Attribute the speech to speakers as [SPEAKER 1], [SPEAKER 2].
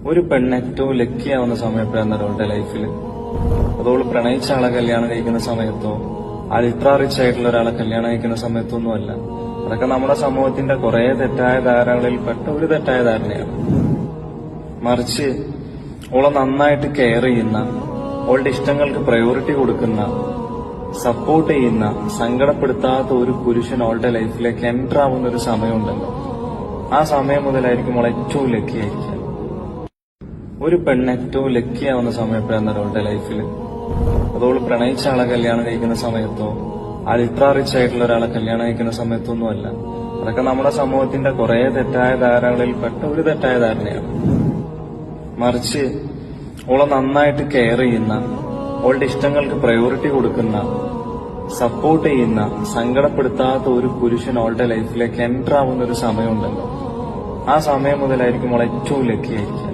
[SPEAKER 1] ഒരു പെണ്ണ് ഏറ്റവും ലക്കിയാവുന്ന സമയം എപ്പോഴാണ് അവളുടെ ലൈഫിൽ? അതോള് പ്രണയിച്ച ആളെ കല്യാണം കഴിക്കുന്ന സമയത്തോ അൾട്രാ റിച്ച് ആയിട്ടുള്ള ഒരാളെ കല്യാണം കഴിക്കുന്ന സമയത്തൊന്നും അല്ല. അതൊക്കെ നമ്മുടെ സമൂഹത്തിന്റെ കുറെ തെറ്റായ ധാരണകളിൽ പെട്ട ഒരു തെറ്റായ ധാരണയാണ്. മറിച്ച് ഓളെ നന്നായിട്ട് കെയർ ചെയ്യുന്ന, ഓളുടെ ഇഷ്ടങ്ങൾക്ക് പ്രയോറിറ്റി കൊടുക്കുന്ന, സപ്പോർട്ട് ചെയ്യുന്ന, സങ്കടപ്പെടുത്താത്ത ഒരു പുരുഷൻ ഓളുടെ ലൈഫിലേക്ക് എൻ്റർ ആവുന്ന ഒരു സമയമുണ്ടല്ലോ, ആ സമയം മുതലായിരിക്കും ഓൾ ഏറ്റവും ലക്കി ആയിരിക്കുക. ഒരു പെണ്ണ് ഏറ്റവും ലക്കിയാവുന്ന സമയം എപ്പോഴാണ് അവളുടെ ലൈഫിൽ? അതോള് പ്രണയിച്ച ആളെ കല്യാണം കഴിക്കുന്ന സമയത്തോ അൾട്രാ റിച്ച് ആയിട്ടുള്ള ഒരാളെ കല്യാണം കഴിക്കുന്ന സമയത്തൊന്നും അല്ല. അതൊക്കെ നമ്മുടെ സമൂഹത്തിന്റെ കുറെ തെറ്റായ ധാരണകളിൽ പെട്ട ഒരു തെറ്റായ ധാരണയാണ്. മറിച്ച് ഓളെ നന്നായിട്ട് കെയർ ചെയ്യുന്ന, ഓളുടെ ഇഷ്ടങ്ങൾക്ക് പ്രയോറിറ്റി കൊടുക്കുന്ന, സപ്പോർട്ട് ചെയ്യുന്ന, സങ്കടപ്പെടുത്താത്ത ഒരു പുരുഷൻ ഓളുടെ ലൈഫിലേക്ക് എൻ്റർ ആവുന്ന ഒരു സമയമുണ്ടല്ലോ, ആ സമയം മുതലായിരിക്കും ഓൾ ഏറ്റവും ലക്കി ആയിരിക്കുക.